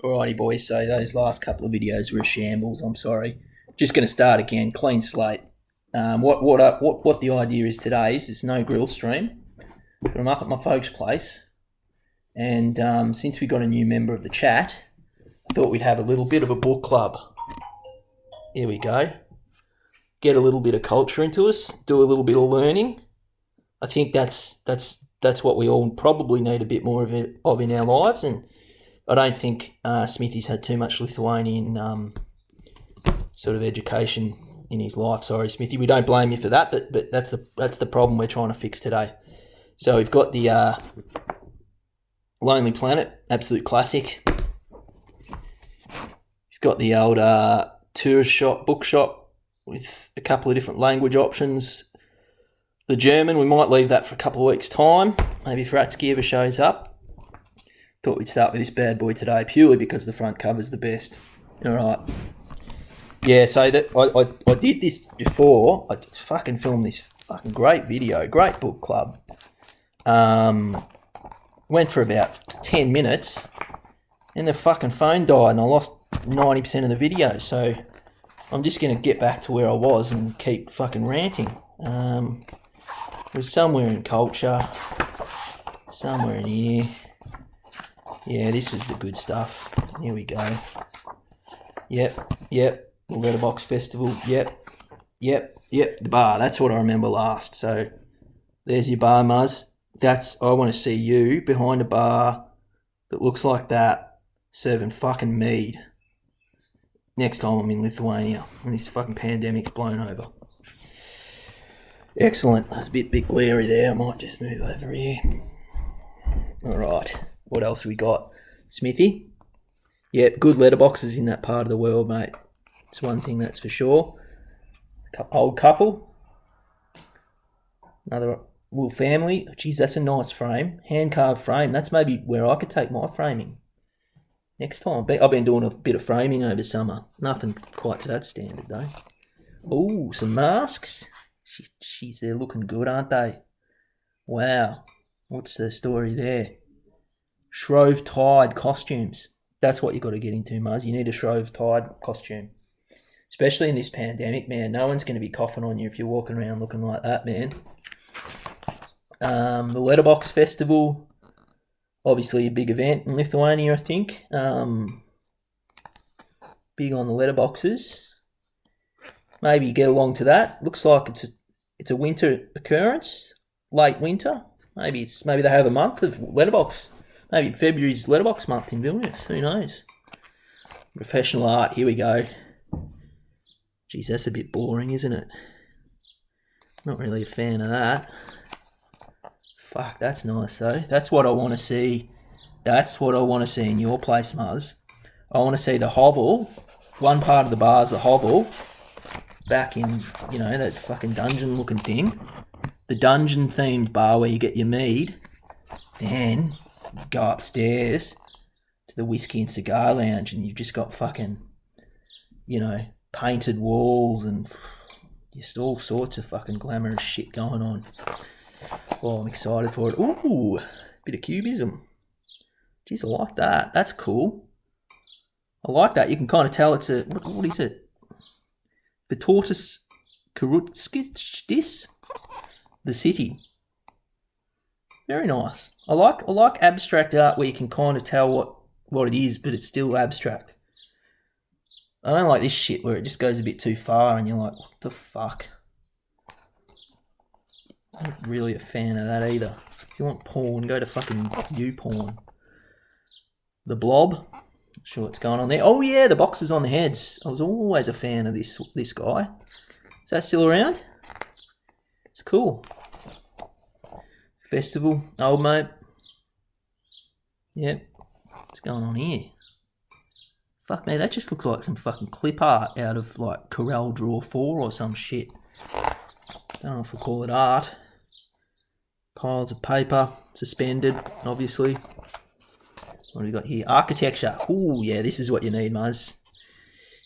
Alrighty, boys. So those last couple of videos were a shambles. I'm sorry. Just going to start again, clean slate. What the idea is today is there's no grill stream, but I'm up at my folks' place, and since we got a new member of the chat, I thought we'd have a little bit of a book club. Here we go. Get a little bit of culture into us. Do a little bit of learning. I think that's what we all probably need a bit more of in our lives, and I don't think Smithy's had too much Lithuanian sort of education in his life. Sorry, Smithy, we don't blame you for that, but that's the problem we're trying to fix today. So we've got the Lonely Planet, absolute classic. We've got the old tourist shop, bookshop with a couple of different language options. The German, we might leave that for a couple of weeks' time, maybe if Ratsky ever shows up. Thought we'd start with this bad boy today, purely because the front cover's the best. All right. Yeah, so that I did this before. I just fucking filmed this fucking great video, great book club. Went for about 10 minutes, and the fucking phone died, and I lost 90% of the video. So I'm just going to get back to where I was and keep fucking ranting. It was somewhere in culture, somewhere in here. Yeah, this was the good stuff. Here we go. Yep. The Letterbox Festival. Yep. The bar. That's what I remember last. So there's your bar, Muzz. I want to see you behind a bar that looks like that, serving fucking mead. Next time I'm in Lithuania and this fucking pandemic's blown over. Excellent. That's a bit glary there. I might just move over here. All right. What else we got? Smithy? Yep, good letterboxes in that part of the world, mate. It's one thing that's for sure. Old couple. Another little family. Geez, that's a nice frame. Hand-carved frame. That's maybe where I could take my framing next time. I've been doing a bit of framing over summer. Nothing quite to that standard, though. Oh, some masks. Jeez, they're looking good, aren't they? Wow. What's the story there? Shrove Tide costumes. That's what you got to get into, Muzz. You need a Shrove Tide costume. Especially in this pandemic, man. No one's going to be coughing on you if you're walking around looking like that, man. The Letterbox Festival. Obviously a big event in Lithuania, I think. Big on the letterboxes. Maybe get along to that. Looks like it's a winter occurrence. Late winter. Maybe they have a month of letterbox. Maybe February's letterbox month in Vilnius. Who knows? Professional art. Here we go. Geez, that's a bit boring, isn't it? Not really a fan of that. Fuck, that's nice though. That's what I want to see. That's what I want to see in your place, Muzz. I want to see the hovel. One part of the bar is the hovel. Back in, that fucking dungeon-looking thing. The dungeon-themed bar where you get your mead. Then go upstairs to the whiskey and cigar lounge, and you've just got fucking, painted walls and just all sorts of fucking glamorous shit going on. Oh, I'm excited for it. Ooh, bit of cubism. Jeez, I like that. That's cool. I like that. You can kind of tell it's a, what is it? The Tortoise Karutskis, the city. Very nice. I like abstract art where you can kind of tell what it is, but it's still abstract. I don't like this shit where it just goes a bit too far and you're like, what the fuck? I'm not really a fan of that either. If you want porn, go to fucking YouPorn. The Blob. Not sure what's going on there. Oh yeah, the boxes on the heads. I was always a fan of this guy. Is that still around? It's cool. Festival, old mate. Yep. What's going on here? Fuck me, that just looks like some fucking clip art out of like Corel Draw 4 or some shit. Don't know if we'll call it art. Piles of paper, suspended, obviously. What do we got here? Architecture. Ooh, yeah, this is what you need, Muzz.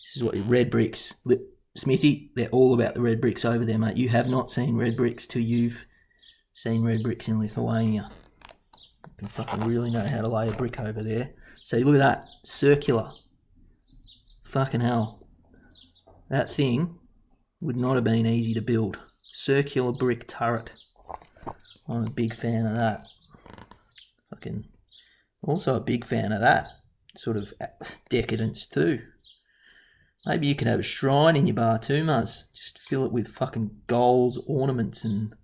This is what your red bricks. Smithy, they're all about the red bricks over there, mate. You have not seen red bricks till you've seen red bricks in Lithuania. You can fucking really know how to lay a brick over there. See, look at that. Circular. Fucking hell. That thing would not have been easy to build. Circular brick turret. I'm a big fan of that. Fucking also a big fan of that sort of decadence too. Maybe you could have a shrine in your bar too, Muzz. Just fill it with fucking gold ornaments and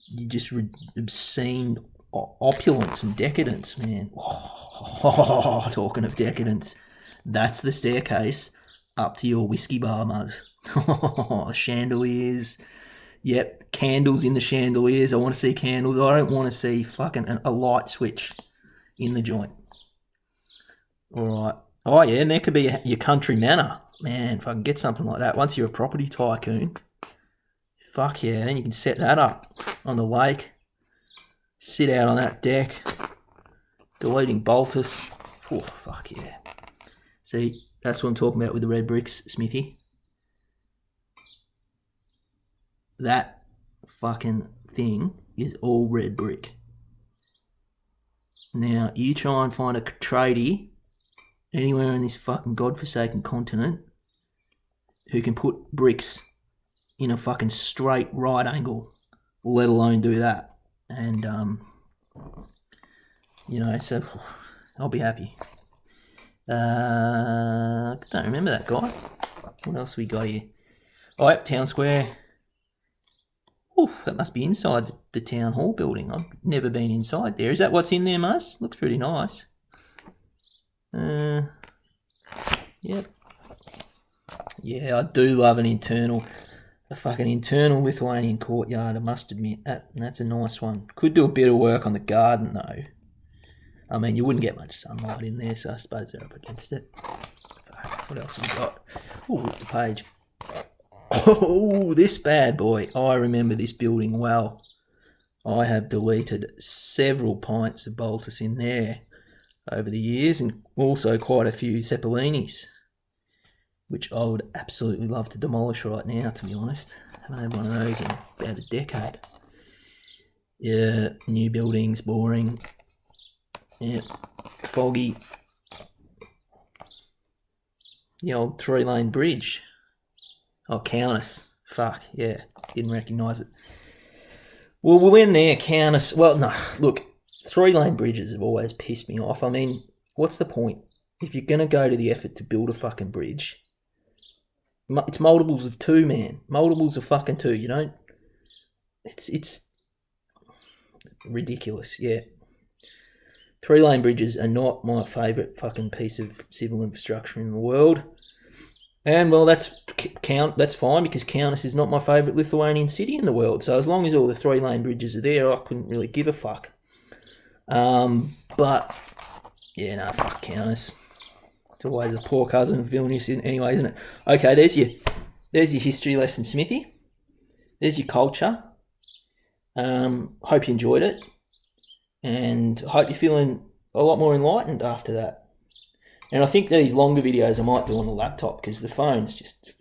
you just obscene opulence and decadence, man. Oh, talking of decadence, that's the staircase up to your whiskey bar, Muzz. Chandeliers. Yep, candles in the chandeliers. I want to see candles. I don't want to see fucking a light switch in the joint. All right. Oh, yeah, and there could be your country manor. Man, if I can get something like that, once you're a property tycoon, fuck yeah, then you can set that up on the lake, sit out on that deck, deleting Baltus. Oh, fuck yeah. See, that's what I'm talking about with the red bricks, Smithy. That fucking thing is all red brick. Now, you try and find a tradie anywhere in this fucking godforsaken continent who can put bricks in a fucking straight right angle, let alone do that. And, so I'll be happy. I don't remember that guy. What else we got here? Oh, yep, Town Square. Oh, that must be inside the town hall building. I've never been inside there. Is that what's in there, Muzz? Looks pretty nice. Yep. Yeah, I do love a fucking internal Lithuanian courtyard, I must admit. That's a nice one. Could do a bit of work on the garden, though. I mean, you wouldn't get much sunlight in there, so I suppose they're up against it. What else have we got? Oh, look the page. Oh, this bad boy. I remember this building well. I have deleted several pints of Baltus in there over the years and also quite a few Zeppelinis, which I would absolutely love to demolish right now, to be honest. I haven't had one of those in about a decade. Yeah, new buildings, boring. Yeah, foggy. The old 3-lane bridge. Oh, Countess. Fuck, yeah. Didn't recognise it. Well, we'll end there, Countess. Well, no, look, 3-lane bridges have always pissed me off. I mean, what's the point? If you're going to go to the effort to build a fucking bridge, it's multiples of 2, man. Multiples of fucking 2, you don't... It's ridiculous, yeah. 3-lane bridges are not my favourite fucking piece of civil infrastructure in the world. And, well, that's fine because Kaunas is not my favourite Lithuanian city in the world. So as long as all the 3-lane bridges are there, I couldn't really give a fuck. But, yeah, no, fuck Kaunas. It's always a poor cousin of Vilnius anyway, isn't it? Okay, there's your history lesson, Smithy. There's your culture. Hope you enjoyed it. And hope you're feeling a lot more enlightened after that. And I think these longer videos I might do on the laptop because the phone's just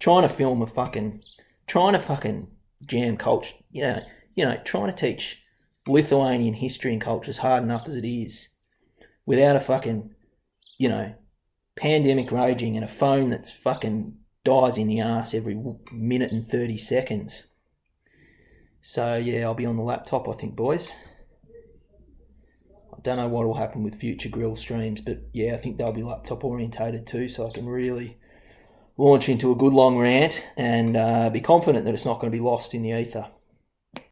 trying to fucking jam culture. Trying to teach Lithuanian history and culture is hard enough as it is without a fucking, pandemic raging and a phone that's fucking dies in the arse every minute and 30 seconds. So, yeah, I'll be on the laptop, I think, boys. I don't know what will happen with future grill streams, but yeah, I think they'll be laptop orientated too, so I can really launch into a good long rant and be confident that it's not going to be lost in the ether.